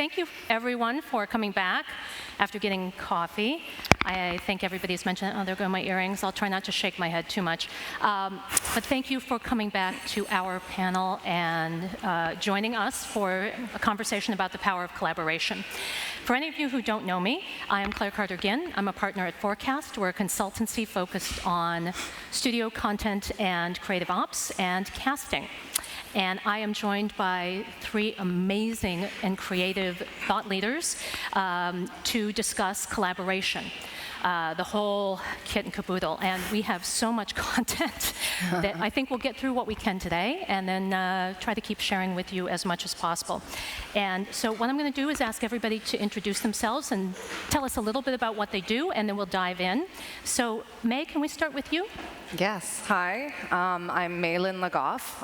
thank you, everyone, for coming back after getting coffee. I think everybody's mentioned, oh, there go my earrings. I'll try not to shake my head too much. But thank you for coming back to our panel and joining us for a conversation about the power of collaboration. For any of you who don't know me, I am Clair Carter-Ginn. I'm a partner at Forecast. We're a consultancy focused on studio content and creative ops and casting. And I am joined by three amazing and creative thought leaders to discuss collaboration, the whole kit and caboodle. And we have so much content that I think we'll get through what we can today and then try to keep sharing with you as much as possible. And so what I'm going to do is ask everybody to introduce themselves and tell us a little bit about what they do, and then we'll dive in. So May, can we start with you? Yes, hi, I'm Lin Le Goff.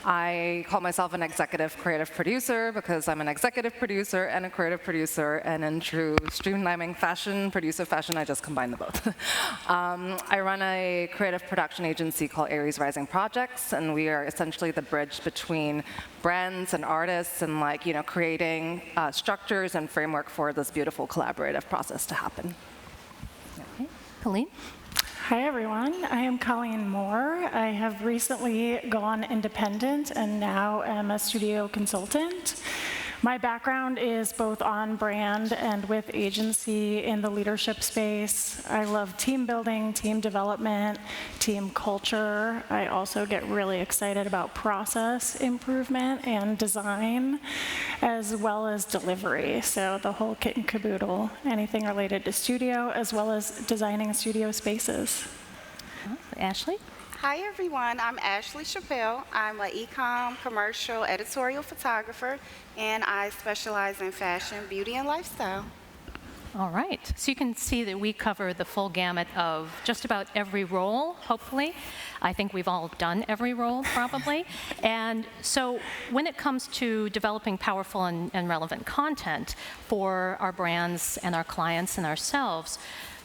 I call myself an executive creative producer because I'm an executive producer and a creative producer, and in true streamlining fashion, producer fashion, I just combine the both. I run a creative production agency called Aries Rising Projects, and we are essentially the bridge between brands and artists and creating structures and framework for this beautiful collaborative process to happen. Okay. Colleen? Hi, everyone. I am Colleen Moore. I have recently gone independent and now am a studio consultant. My background is both on brand and with agency in the leadership space. I love team building, team development, team culture. I also get really excited about process improvement and design, as well as delivery. So the whole kit and caboodle, anything related to studio, as well as designing studio spaces. Ashley? Hi, everyone. I'm Ashley Chappell. I'm an e-com commercial editorial photographer, and I specialize in fashion, beauty, and lifestyle. All right. So you can see that we cover the full gamut of just about every role, hopefully. I think we've all done every role, probably. And so when it comes to developing powerful and relevant content for our brands and our clients and ourselves,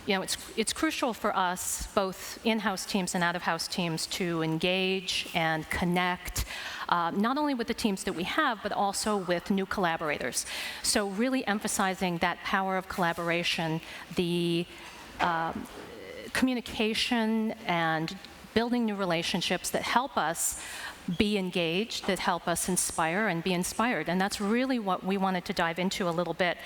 it's crucial for us, both in-house teams and out-of-house teams, to engage and connect, not only with the teams that we have, but also with new collaborators. So really emphasizing that power of collaboration, the communication and building new relationships that help us be engaged, that help us inspire and be inspired. And that's really what we wanted to dive into a little bit.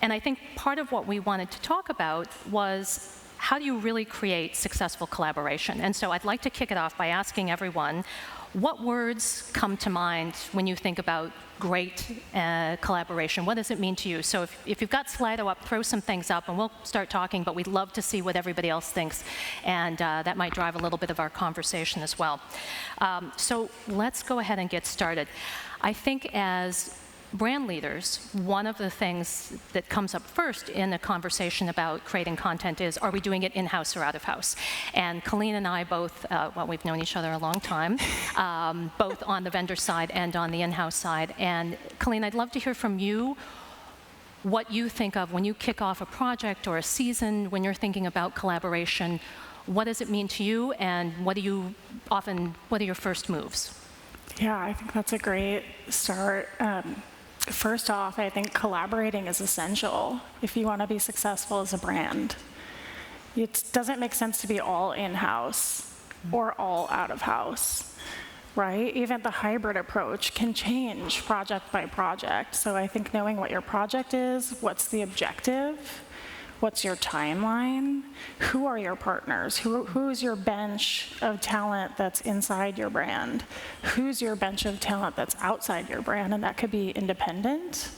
And I think part of what we wanted to talk about was how do you really create successful collaboration? And so I'd like to kick it off by asking everyone, what words come to mind when you think about great collaboration? What does it mean to you? So if you've got Slido up, throw some things up and we'll start talking, but we'd love to see what everybody else thinks. And that might drive a little bit of our conversation as well. So let's go ahead and get started. I think as brand leaders, one of the things that comes up first in a conversation about creating content is, are we doing it in-house or out-of-house? And Colleen and I both, we've known each other a long time, both on the vendor side and on the in-house side. And Colleen, I'd love to hear from you what you think of when you kick off a project or a season, when you're thinking about collaboration. What does it mean to you, and what are your first moves? Yeah, I think that's a great start. First off, I think collaborating is essential if you want to be successful as a brand. It doesn't make sense to be all in-house or all out-of-house, right? Even the hybrid approach can change project by project. So I think knowing what your project is, what's the objective, what's your timeline, who are your partners, who's your bench of talent that's inside your brand, who's your bench of talent that's outside your brand, and that could be independent,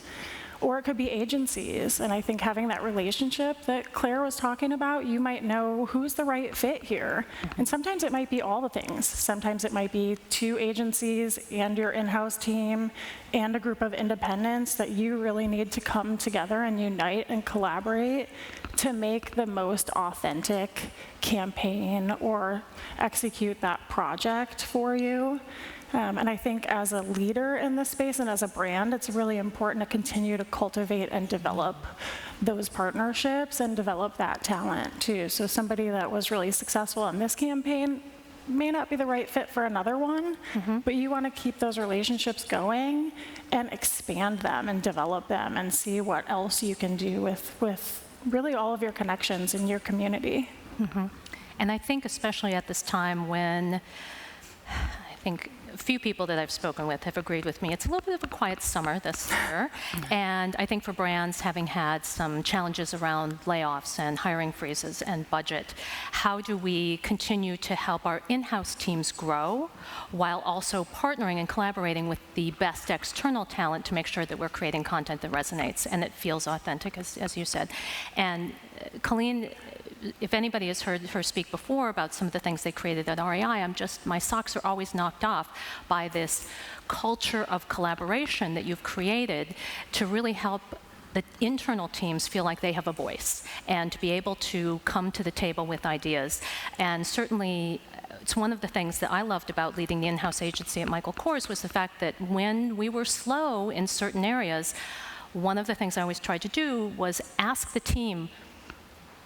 or it could be agencies. And I think having that relationship that Claire was talking about, you might know who's the right fit here. And sometimes it might be all the things. Sometimes it might be two agencies and your in-house team and a group of independents that you really need to come together and unite and collaborate to make the most authentic campaign or execute that project for you. And I think as a leader in this space and as a brand, it's really important to continue to cultivate and develop those partnerships and develop that talent too. So somebody that was really successful in this campaign may not be the right fit for another one, but you want to keep those relationships going and expand them and develop them and see what else you can do with really all of your connections in your community. And I think especially at this time when I think a few people that I've spoken with have agreed with me, it's a little bit of a quiet summer this year. And I think for brands having had some challenges around layoffs and hiring freezes and budget, how do we continue to help our in-house teams grow while also partnering and collaborating with the best external talent to make sure that we're creating content that resonates and it feels authentic, as you said. And Colleen, if anybody has heard her speak before about some of the things they created at REI, my socks are always knocked off by this culture of collaboration that you've created to really help the internal teams feel like they have a voice and to be able to come to the table with ideas. And certainly, it's one of the things that I loved about leading the in-house agency at Michael Kors was the fact that when we were slow in certain areas, one of the things I always tried to do was ask the team,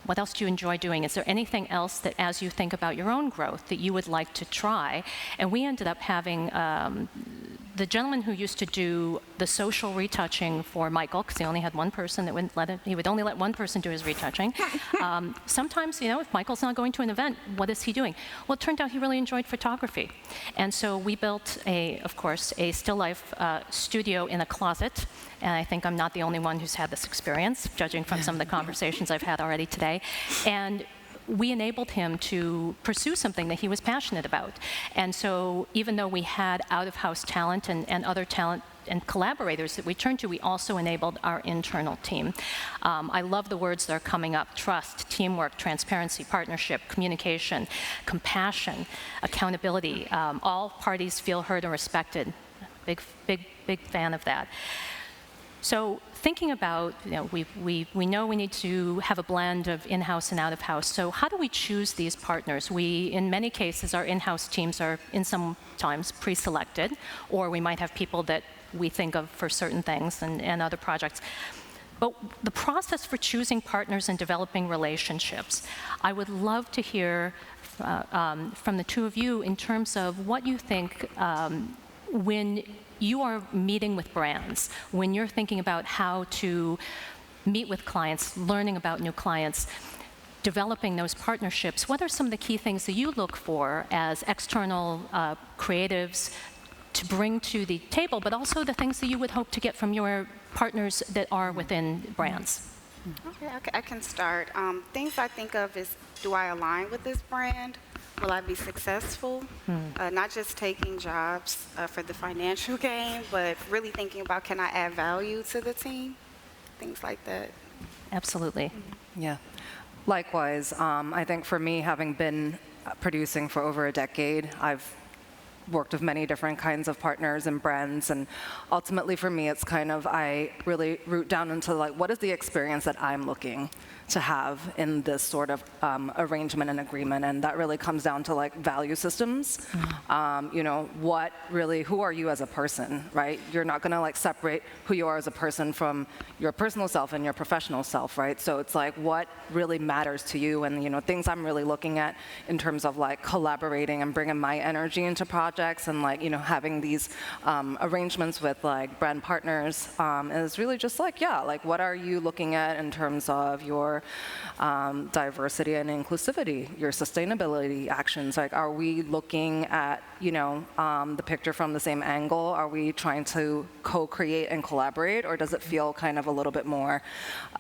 what else do you enjoy doing? Is there anything else that, as you think about your own growth, that you would like to try? And we ended up having the gentleman who used to do the social retouching for Michael, because he only had one person that wouldn't let him, he would only let one person do his retouching. Sometimes, if Michael's not going to an event, what is he doing? Well, it turned out he really enjoyed photography. And so we built, of course, a still life studio in a closet. And I think I'm not the only one who's had this experience, judging from some of the conversations I've had already today. And we enabled him to pursue something that he was passionate about. And so even though we had out-of-house talent and other talent and collaborators that we turned to, we also enabled our internal team. I love the words that are coming up: trust, teamwork, transparency, partnership, communication, compassion, accountability. All parties feel heard and respected. Big fan of that. So thinking about, we know we need to have a blend of in-house and out-of-house. So how do we choose these partners? In many cases, our in-house teams are sometimes pre-selected, or we might have people that we think of for certain things and other projects. But the process for choosing partners and developing relationships, I would love to hear from the two of you in terms of what you think when you are meeting with brands, when you're thinking about how to meet with clients, learning about new clients, developing those partnerships, what are some of the key things that you look for as external creatives to bring to the table, but also the things that you would hope to get from your partners that are within brands? Okay, I can start. Things I think of is, do I align with this brand? Will I be successful? Not just taking jobs for the financial gain, but really thinking about, can I add value to the team? Things like that. Absolutely. Yeah. Likewise, I think for me, having been producing for over a decade, I've worked with many different kinds of partners and brands, and ultimately for me, it's kind of, I really root down into like, what is the experience that I'm looking to have in this sort of arrangement and agreement, and that really comes down to like value systems. What really, who are you as a person, right? You're not gonna like separate who you are as a person from your personal self and your professional self, right? So it's like, what really matters to you, and things I'm really looking at in terms of like collaborating and bringing my energy into projects, and like having these arrangements with like brand partners is really just like, like what are you looking at in terms of your diversity and inclusivity, your sustainability actions? Like, are we looking at, the picture from the same angle? Are we trying to co-create and collaborate, or does it feel kind of a little bit more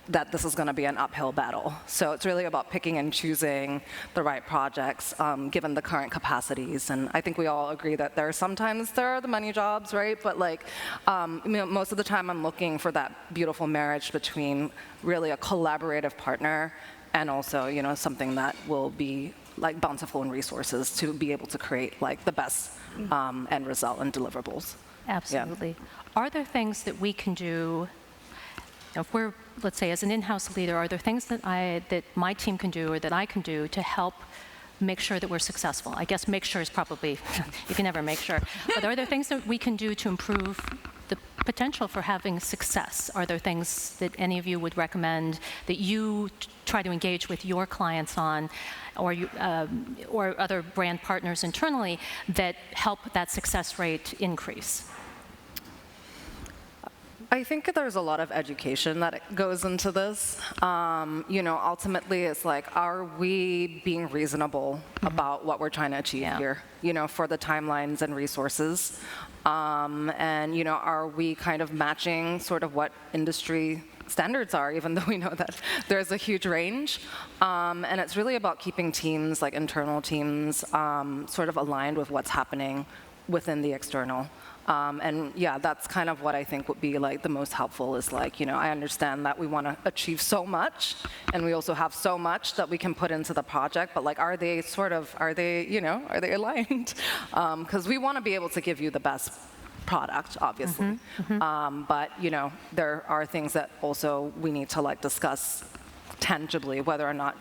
that this is going to be an uphill battle? So it's really about picking and choosing the right projects given the current capacities. And I think we all agree that sometimes there are the money jobs, right? But like, most of the time I'm looking for that beautiful marriage between really a collaborative partner and also, something that will be like bountiful in resources to be able to create like the best end result and deliverables. Absolutely. Yeah. Are there things that we can do, if we're, let's say, as an in-house leader, are there things that my team can do or that I can do to help make sure that we're successful? I guess make sure is probably, you can never make sure. But are there things that we can do to improve potential for having success? Are there things that any of you would recommend that you try to engage with your clients on, or other brand partners internally that help that success rate increase? I think there's a lot of education that goes into this. Ultimately, it's like, are we being reasonable about what we're trying to achieve here, for the timelines and resources? Are we kind of matching sort of what industry standards are, even though we know that there's a huge range. And it's really about keeping teams, like internal teams, sort of aligned with what's happening within the external. That's kind of what I think would be like the most helpful is like, I understand that we want to achieve so much, and we also have so much that we can put into the project, but like, are they aligned? Because we want to be able to give you the best product, obviously. But, there are things that also we need to like discuss tangibly, whether or not,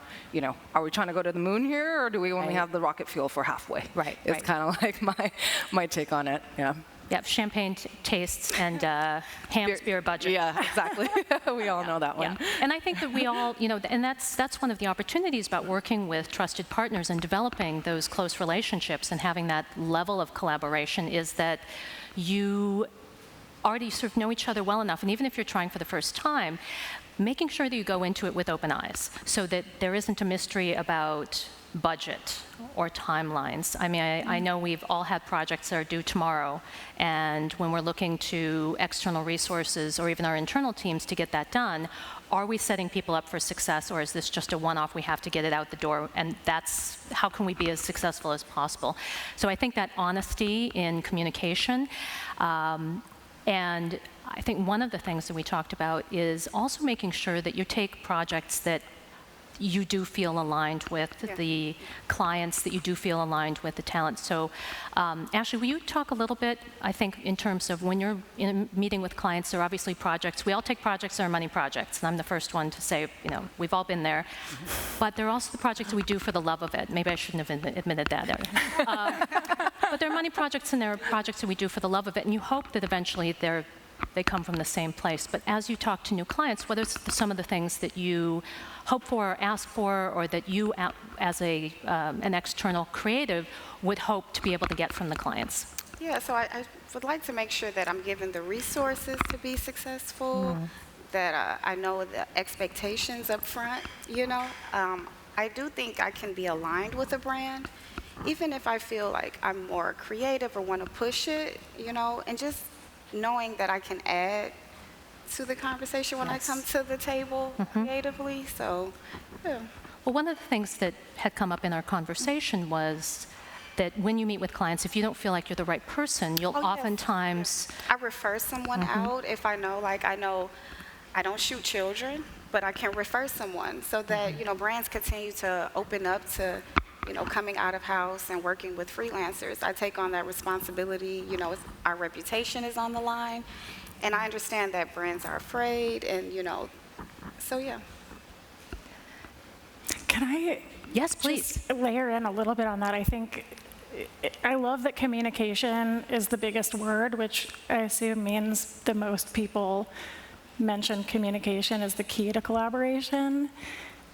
are we trying to go to the moon here, or do we only have the rocket fuel for halfway? Right. It's kind of like my take on it, yeah. Yeah, champagne tastes and ham spear budget. Yeah, exactly. We all know that one. Yeah. And I think that we all, and that's one of the opportunities about working with trusted partners and developing those close relationships and having that level of collaboration is that you already sort of know each other well enough, and even if you're trying for the first time, making sure that you go into it with open eyes so that there isn't a mystery about budget or timelines. I mean, I know we've all had projects that are due tomorrow, and when we're looking to external resources or even our internal teams to get that done, are we setting people up for success, or is this just a one-off, we have to get it out the door, and that's how can we be as successful as possible? So I think that honesty in communication, and I think one of the things that we talked about is also making sure that you take projects that you do feel aligned with the clients, that you do feel aligned with the talent. So, Ashley, will you talk a little bit, I think, in terms of when you're in a meeting with clients, there are obviously projects. We all take projects that are money projects, and I'm the first one to say, we've all been there. But there are also the projects that we do for the love of it. Maybe I shouldn't have admitted that. But there are money projects, and there are projects that we do for the love of it, and you hope that eventually they come from the same place. But as you talk to new clients, what are some of the things that you hope for or ask for, or that you, as an external creative, would hope to be able to get from the clients? Yeah, so I would like to make sure that I'm given the resources to be successful, that I know the expectations up front, I do think I can be aligned with a brand, even if I feel like I'm more creative or want to push it, and just knowing that I can add to the conversation when I come to the table creatively. So, yeah. Well, one of the things that had come up in our conversation was that when you meet with clients, if you don't feel like you're the right person, you'll oftentimes... I refer someone out if I know I don't shoot children, but I can refer someone so that, brands continue to open up to coming out of house and working with freelancers. I take on that responsibility. Our reputation is on the line, and I understand that brands are afraid, and so yeah. Can I? Yes, please. Just layer in a little bit on that. I think I love that communication is the biggest word, which I assume means the most people mention communication as the key to collaboration.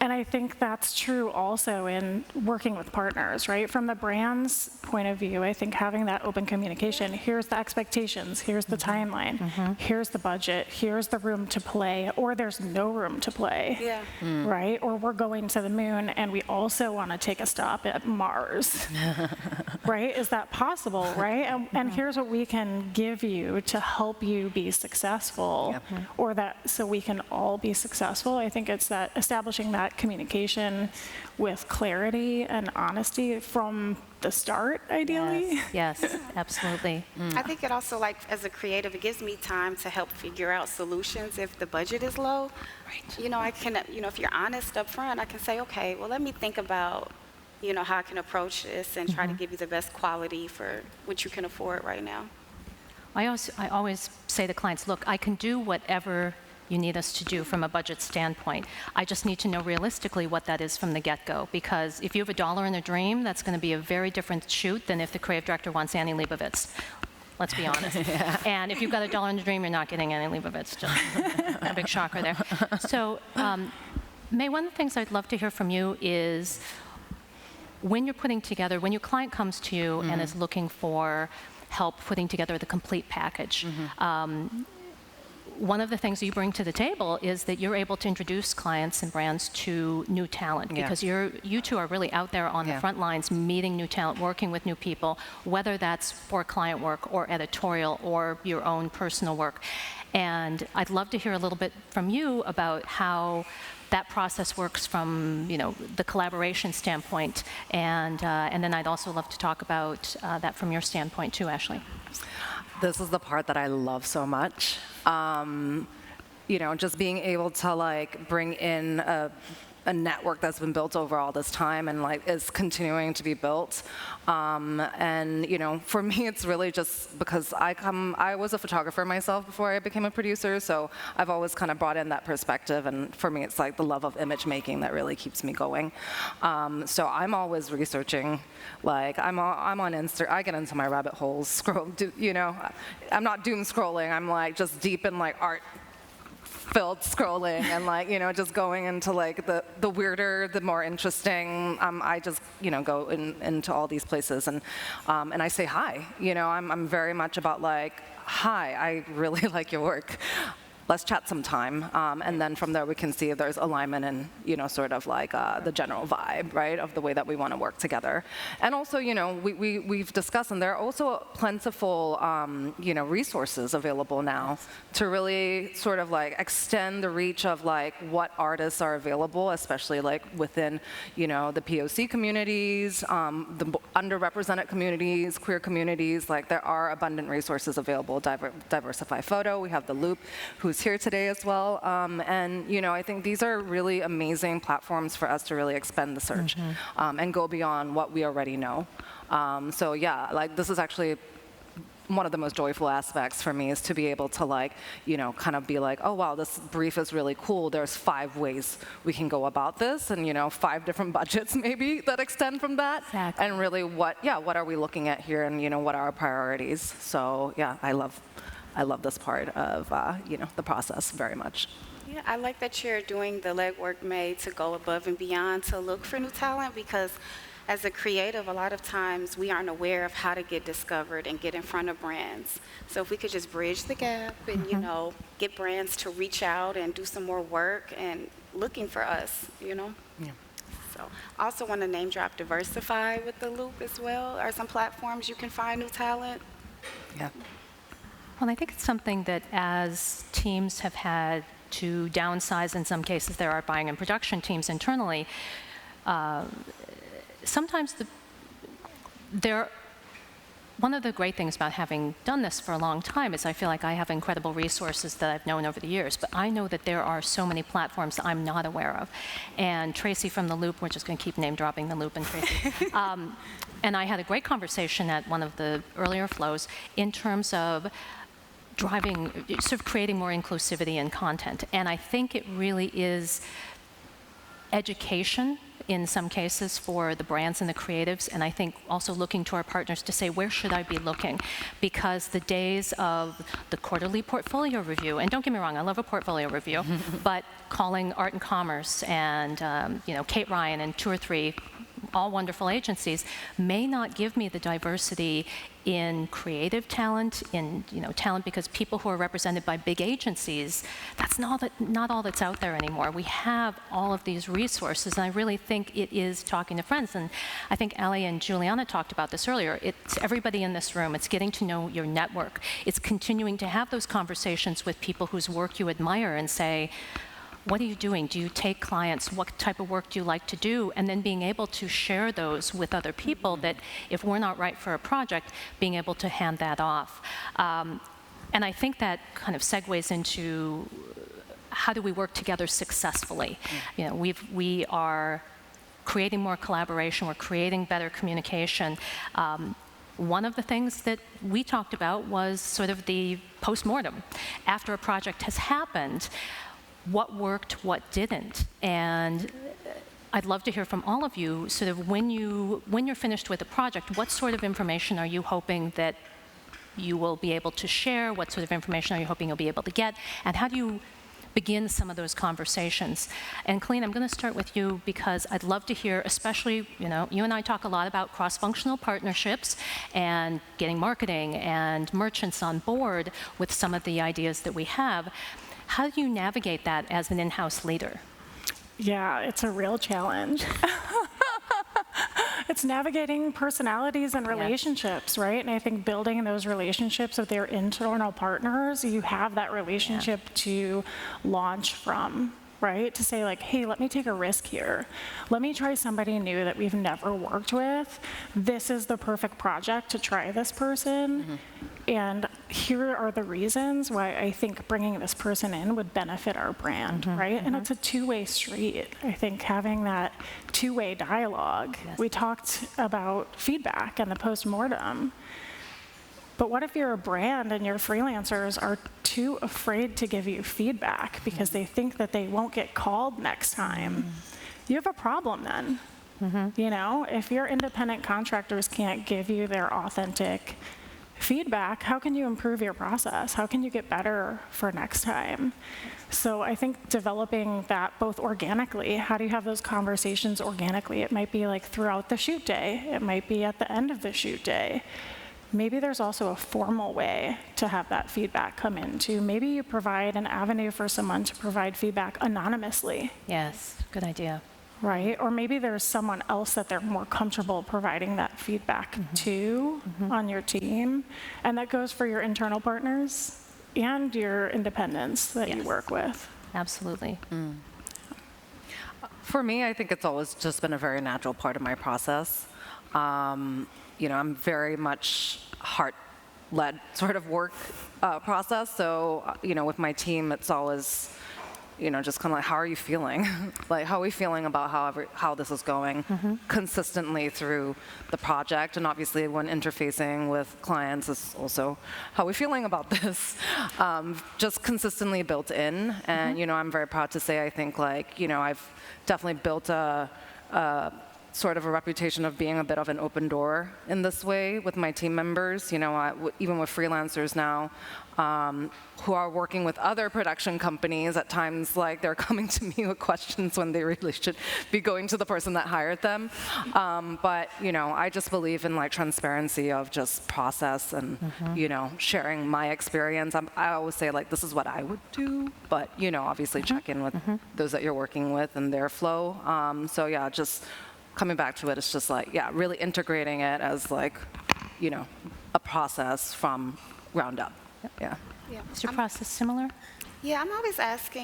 And I think that's true also in working with partners, right? From the brand's point of view, I think having that open communication, here's the expectations, here's the timeline, here's the budget, here's the room to play, or there's no room to play, right? Or we're going to the moon and we also want to take a stop at Mars, right? Is that possible, right? And here's what we can give you to help you be successful, or that so we can all be successful. I think it's that establishing that communication with clarity and honesty from the start, ideally. Yes, absolutely. I think it also, as a creative, it gives me time to help figure out solutions if the budget is low. Right. I can, if you're honest up front, I can say, okay, well, let me think about, how I can approach this and try to give you the best quality for what you can afford right now. I always say to clients, look, I can do whatever you need us to do from a budget standpoint. I just need to know realistically what that is from the get-go, because if you have $1 in a dream, that's going to be a very different shoot than if the creative director wants Annie Leibovitz. let's be honest. And if you've got $1 in the dream, you're not getting any leave of it. It's just a big shocker there. So, May, one of the things I'd love to hear from you is when you're putting together, when your client comes to you and is looking for help putting together the complete package, one of the things you bring to the table is that you're able to introduce clients and brands to new talent, because you two are really out there on the front lines, meeting new talent, working with new people, whether that's for client work or editorial or your own personal work. And I'd love to hear a little bit from you about how that process works from, the collaboration standpoint, and then I'd also love to talk about that from your standpoint too, Ashley. This is the part that I love so much. Just being able to bring in a network that's been built over all this time and is continuing to be built. And for me, it's really just because I was a photographer myself before I became a producer, so I've always kind of brought in that perspective. And for me, it's the love of image making that really keeps me going. So I'm always researching. I'm on Insta. I get into my rabbit holes. I'm not doom scrolling. I'm just deep in art filled scrolling and just going into the weirder, the more interesting. I just go into all these places and I say hi. I'm very much about hi, I really like your work. Let's chat sometime, and then from there we can see if there's alignment and sort of the general vibe, right, of the way that we want to work together. And also, we've discussed, and there are also plentiful, resources available now to really sort of extend the reach of what artists are available, especially within the POC communities, the underrepresented communities, queer communities. There are abundant resources available. Diversify Photo. We have the Loop, who's here today as well, and I think these are really amazing platforms for us to really expand the search and go beyond what we already know. So yeah, this is actually one of the most joyful aspects for me, is to be able to kind of be oh wow, this brief is really cool. There's 5 ways we can go about this, and 5 different budgets maybe that extend from that. Exactly. And really what are we looking at here, and what are our priorities? So yeah, I love this part of the process very much. Yeah, I like that you're doing the legwork made to go above and beyond to look for new talent, because as a creative, a lot of times we aren't aware of how to get discovered and get in front of brands. So if we could just bridge the gap and get brands to reach out and do some more work and looking for us, Yeah. So I also want to name drop Diversify with the Loop as well. Are some platforms you can find new talent? Yeah. Well, I think it's something that as teams have had to downsize, in some cases there are buying and production teams internally, sometimes one of the great things about having done this for a long time is I feel like I have incredible resources that I've known over the years, but I know that there are so many platforms that I'm not aware of. And Tracy from The Loop, we're just going to keep name dropping The Loop and Tracy. And I had a great conversation at one of the earlier flows in terms of sort of creating more inclusivity in content. And I think it really is education in some cases for the brands and the creatives, and I think also looking to our partners to say, where should I be looking? Because the days of the quarterly portfolio review, and don't get me wrong, I love a portfolio review, but calling Art and Commerce and Kate Ryan and 2 or 3, all wonderful agencies, may not give me the diversity in creative talent, in talent, because people who are represented by big agencies, that's not all that's out there anymore. We have all of these resources, and I really think it is talking to friends. And I think Ali and Juliana talked about this earlier. It's everybody in this room. It's getting to know your network. It's continuing to have those conversations with people whose work you admire and say, what are you doing? Do you take clients? What type of work do you like to do? And then being able to share those with other people, that if we're not right for a project, being able to hand that off. And I think that kind of segues into how do we work together successfully? We are creating more collaboration. We're creating better communication. One of the things that we talked about was sort of the postmortem. After a project has happened, what worked, what didn't. And I'd love to hear from all of you, sort of when you're finished with a project, what sort of information are you hoping that you will be able to share? What sort of information are you hoping you'll be able to get? And how do you begin some of those conversations? And Colleen, I'm going to start with you because I'd love to hear, especially, you and I talk a lot about cross-functional partnerships and getting marketing and merchants on board with some of the ideas that we have. How do you navigate that as an in-house leader? Yeah, it's a real challenge. It's navigating personalities and relationships, right? And I think building those relationships with your internal partners, you have that relationship to launch from, right? To say like, hey, let me take a risk here. Let me try somebody new that we've never worked with. This is the perfect project to try this person. And here are the reasons why I think bringing this person in would benefit our brand, right? And it's a two-way street. I think having that two-way dialogue. Yes. We talked about feedback and the postmortem. But what if you're a brand and your freelancers are too afraid to give you feedback because they think that they won't get called next time? You have a problem then. If your independent contractors can't give you their authentic feedback, how can you improve your process? How can you get better for next time? So I think developing that both organically, how do you have those conversations organically? It might be like throughout the shoot day. It might be at the end of the shoot day. Maybe there's also a formal way to have that feedback come into. Maybe you provide an avenue for someone to provide feedback anonymously. Yes, good idea. Right? Or maybe there's someone else that they're more comfortable providing that feedback to on your team. And that goes for your internal partners and your independents that you work with. Absolutely. For me, I think it's always just been a very natural part of my process. I'm very much heart-led sort of work process. So, with my team, it's always, just kind of like, how are you feeling? Like, how are we feeling about how this is going consistently through the project? And obviously, when interfacing with clients, is also, how are we feeling about this? Just consistently built in. And, I'm very proud to say, I think, I've definitely built a sort of a reputation of being a bit of an open door in this way with my team members. Even with freelancers now who are working with other production companies, at times like they're coming to me with questions when they really should be going to the person that hired them. But I just believe in transparency of just process and sharing my experience. I always say this is what I would do, but obviously check in with those that you're working with and their flow. So yeah, just coming back to it, it's just really integrating it as a process from ground up. Yeah. Is your process similar? Yeah, I'm always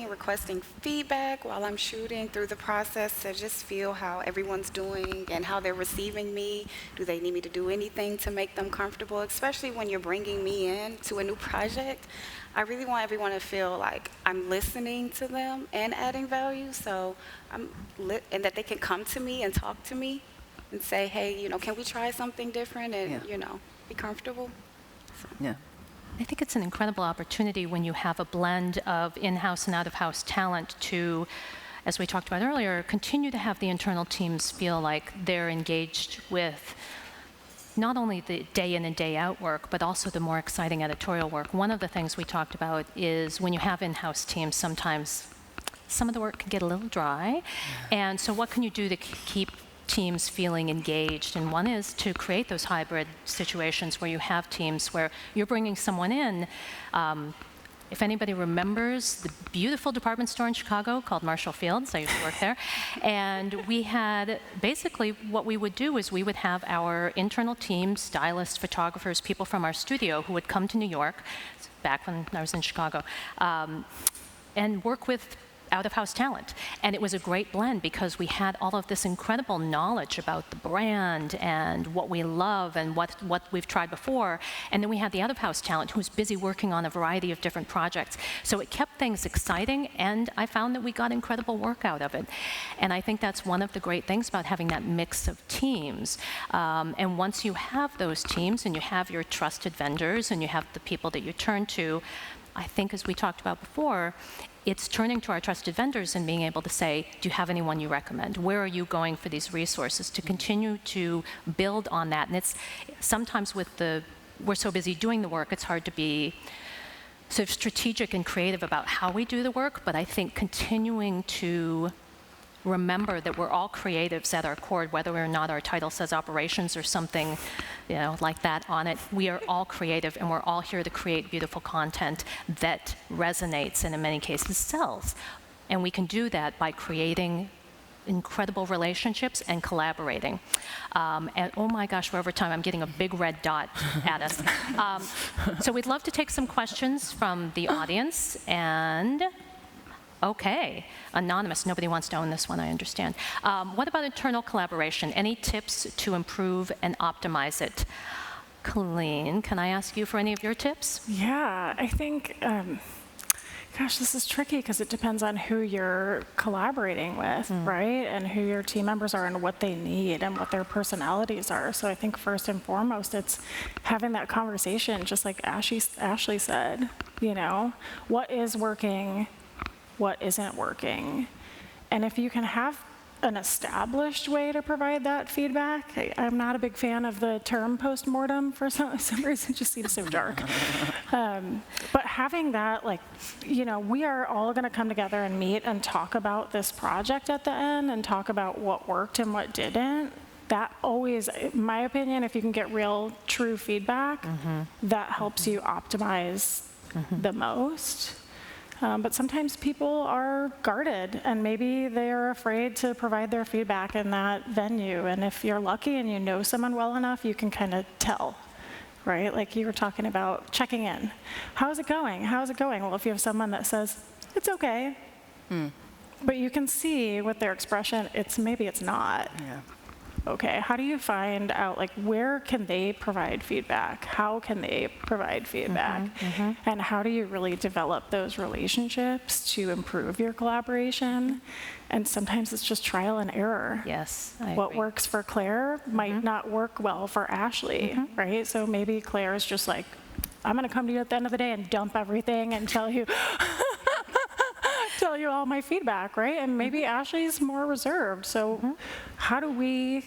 requesting feedback while I'm shooting through the process to just feel how everyone's doing and how they're receiving me. Do they need me to do anything to make them comfortable, especially when you're bringing me in to a new project? I really want everyone to feel like I'm listening to them and adding value, so and that they can come to me and talk to me and say, hey, can we try something different and, be comfortable? So. Yeah. I think it's an incredible opportunity when you have a blend of in-house and out-of-house talent to, as we talked about earlier, continue to have the internal teams feel like they're engaged with not only the day in and day out work, but also the more exciting editorial work. One of the things we talked about is when you have in-house teams, sometimes some of the work can get a little dry. And so what can you do to keep teams feeling engaged? And one is to create those hybrid situations where you have teams where you're bringing someone in. If anybody remembers the beautiful department store in Chicago called Marshall Field's, I used to work there, and we had, basically what we would do is we would have our internal team, stylists, photographers, people from our studio who would come to New York, back when I was in Chicago, and work with out-of-house talent. And it was a great blend because we had all of this incredible knowledge about the brand and what we love and what we've tried before. And then we had the out-of-house talent who was busy working on a variety of different projects. So it kept things exciting, and I found that we got incredible work out of it. And I think that's one of the great things about having that mix of teams. And once you have those teams and you have your trusted vendors and you have the people that you turn to, I think, as we talked about before, it's turning to our trusted vendors and being able to say, do you have anyone you recommend? Where are you going for these resources? To continue to build on that. And it's sometimes with the we're so busy doing the work, it's hard to be sort of strategic and creative about how we do the work, but I think continuing to remember that we're all creatives at our core, whether or not our title says operations or something, like that on it. We are all creative, and we're all here to create beautiful content that resonates and in many cases sells. And we can do that by creating incredible relationships and collaborating. And oh my gosh, we're over time. I'm getting a big red dot at us. So we'd love to take some questions from the audience. And okay, anonymous, nobody wants to own this one, I understand. What about internal collaboration? Any tips to improve and optimize it? Colleen, can I ask you for any of your tips? Yeah, I think, gosh, this is tricky because it depends on who you're collaborating with, right? And who your team members are and what they need and what their personalities are. So I think first and foremost, it's having that conversation, just like Ashley said, what is working, what isn't working. And if you can have an established way to provide that feedback, I'm not a big fan of the term postmortem for some reason, it just seems so dark. But having that, we are all gonna come together and meet and talk about this project at the end and talk about what worked and what didn't. That always, in my opinion, if you can get real, true feedback, that helps you optimize the most. But sometimes people are guarded, and maybe they're afraid to provide their feedback in that venue. And if you're lucky and you know someone well enough, you can kind of tell, right? Like you were talking about checking in. How's it going? How's it going? Well, if you have someone that says, it's okay, but you can see with their expression, maybe it's not. Yeah. Okay, how do you find out, where can they provide feedback? How can they provide feedback? And how do you really develop those relationships to improve your collaboration? And sometimes it's just trial and error. Yes, I What agree. works for Claire might not work well for Ashley, right? So maybe Claire is just like, I'm gonna come to you at the end of the day and dump everything and tell you all my feedback, right? And maybe Ashley's more reserved. So how do we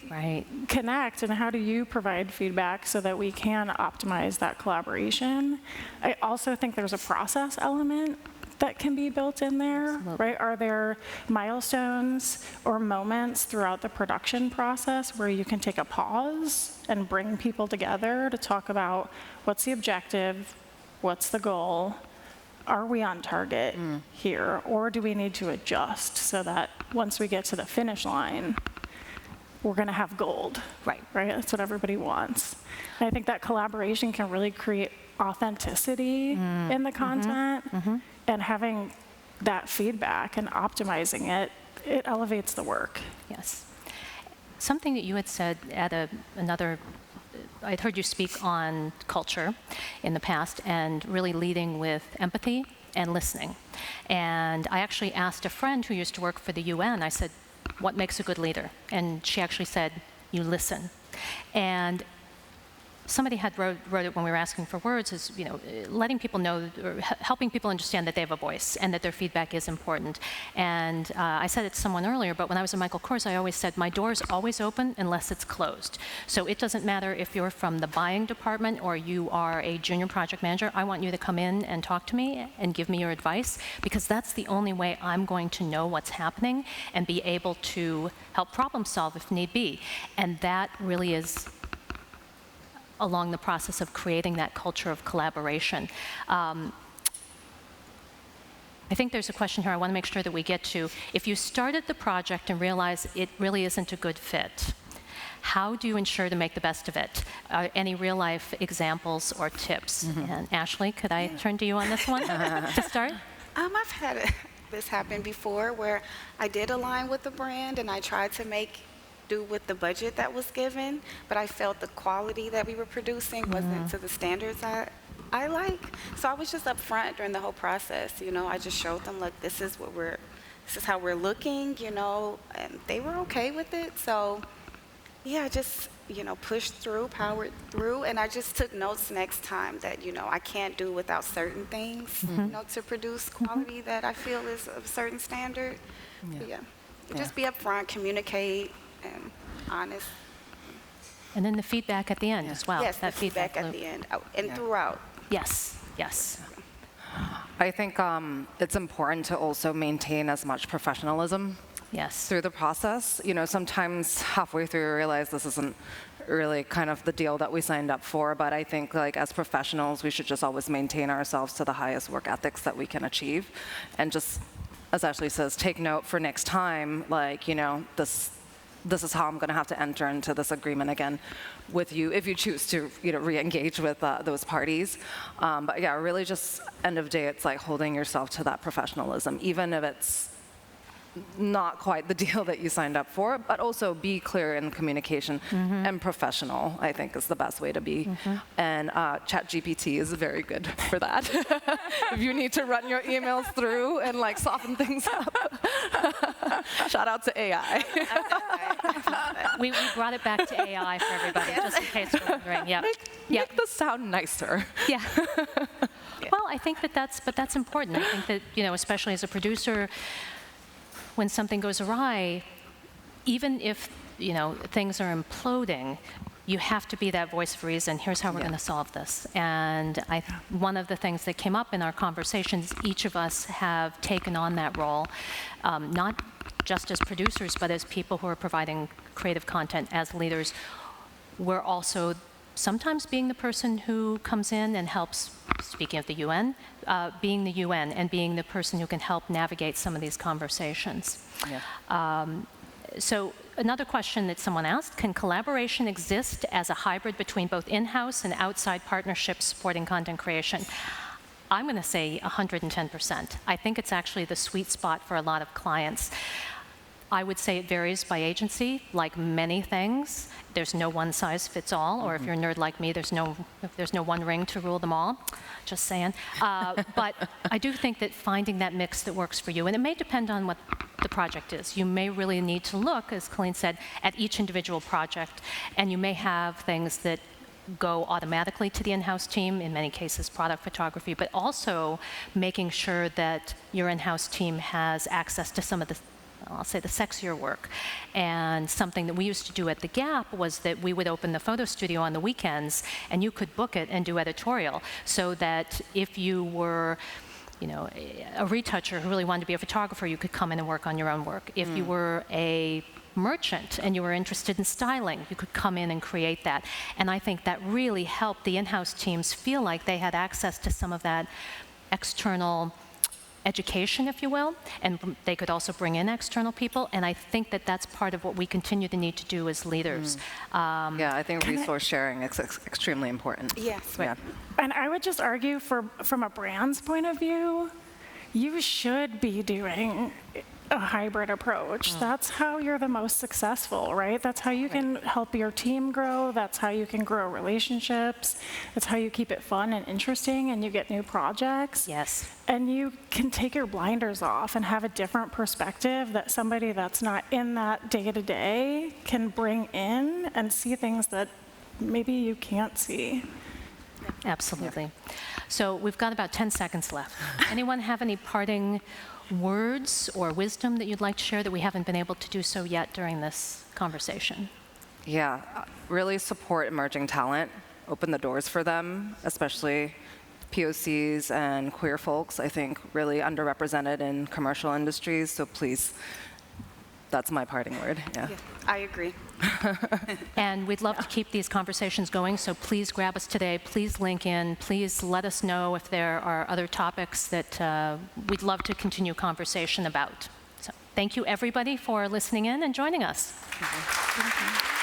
connect, and how do you provide feedback so that we can optimize that collaboration? I also think there's a process element that can be built in there, right? Are there milestones or moments throughout the production process where you can take a pause and bring people together to talk about what's the objective, what's the goal, are we on target here, or do we need to adjust so that once we get to the finish line, we're going to have gold? Right? That's what everybody wants. And I think that collaboration can really create authenticity in the content, and having that feedback and optimizing it, it elevates the work. Yes. Something that you had said at another, I'd heard you speak on culture in the past and really leading with empathy and listening. And I actually asked a friend who used to work for the UN, I said, what makes a good leader? And she actually said, you listen. And somebody had wrote it when we were asking for words, is letting people know, or helping people understand that they have a voice and that their feedback is important. And I said it to someone earlier, but when I was in Michael Kors, I always said, my door is always open unless it's closed. So it doesn't matter if you're from the buying department or you are a junior project manager, I want you to come in and talk to me and give me your advice, because that's the only way I'm going to know what's happening and be able to help problem solve if need be. And that really is along the process of creating that culture of collaboration. I think there's a question here I want to make sure that we get to. If you started the project and realize it really isn't a good fit, how do you ensure to make the best of it? Any real life examples or tips? And Ashley, could I turn to you on this one to start? I've had this happen before where I did align with the brand and I tried to do with the budget that was given, but I felt the quality that we were producing wasn't to the standards I like. So I was just upfront during the whole process. I just showed them, look, this is how we're looking, and they were okay with it. So yeah, just pushed through, powered through, and I just took notes next time that I can't do without certain things, to produce quality that I feel is of a certain standard. Just be upfront, communicate, and honest. And then the feedback at the end as well. Yes, the that feedback at loop. the end and throughout. Yes, yes. I think it's important to also maintain as much professionalism Yes. through the process. You know, sometimes halfway through you realize this isn't really kind of the deal that we signed up for, but I think like as professionals, we should just always maintain ourselves to the highest work ethics that we can achieve. And just, as Ashley says, take note for next time, like, you know, this is how I'm going to have to enter into this agreement again with you if you choose to, you know, re-engage with those parties. But yeah, really just end of day, it's like holding yourself to that professionalism, even if it's not quite the deal that you signed up for, but also be clear in communication and professional, I think is the best way to be. And ChatGPT is very good for that. If you need to run your emails through and like soften things up. Shout out to AI. We brought it back to AI for everybody, just in case you're wondering. Yeah. Make this sound nicer. Yeah. Well, I think that's important. I think that, you know, especially as a producer, when something goes awry, even if, you know, things are imploding, you have to be that voice of reason. Here's how we're going to solve this. And one of the things that came up in our conversations, each of us have taken on that role, not just as producers, but as people who are providing creative content, as leaders. We're also sometimes being the person who comes in and helps, speaking of the UN, being the UN and being the person who can help navigate some of these conversations. Yeah. So another question that someone asked, can collaboration exist as a hybrid between both in-house and outside partnerships supporting content creation? I'm going to say 110%. I think it's actually the sweet spot for a lot of clients. I would say it varies by agency, like many things. There's no one size fits all, or if you're a nerd like me, there's no one ring to rule them all. Just saying. But I do think that finding that mix that works for you, and it may depend on what the project is. You may really need to look, as Colleen said, at each individual project, and you may have things that go automatically to the in-house team, in many cases product photography, but also making sure that your in-house team has access to some of the, I'll say, the sexier work. And something that we used to do at The Gap was that we would open the photo studio on the weekends, and you could book it and do editorial, so that if you were, you know, a retoucher who really wanted to be a photographer, you could come in and work on your own work. If you were a merchant and you were interested in styling, you could come in and create that. And I think that really helped the in-house teams feel like they had access to some of that external education, if you will, and they could also bring in external people. And I think that that's part of what we continue to need to do as leaders. Yeah, I think resource sharing is extremely important. Yes. Yeah. And I would just argue from a brand's point of view, you should be doing a hybrid approach. That's how you're the most successful, right? That's how you can help your team grow. That's how you can grow relationships. That's how you keep it fun and interesting and you get new projects. Yes. And you can take your blinders off and have a different perspective that somebody that's not in that day-to-day can bring in and see things that maybe you can't see. Absolutely. So we've got about 10 seconds left. Anyone have any parting words or wisdom that you'd like to share that we haven't been able to do so yet during this conversation? Yeah, really support emerging talent, open the doors for them, especially POCs and queer folks, I think really underrepresented in commercial industries, so please, that's my parting word. Yeah. Yeah, I agree. And we'd love to keep these conversations going, so please grab us today, please link in, please let us know if there are other topics that we'd love to continue conversation about. So thank you everybody for listening in and joining us. Thank you.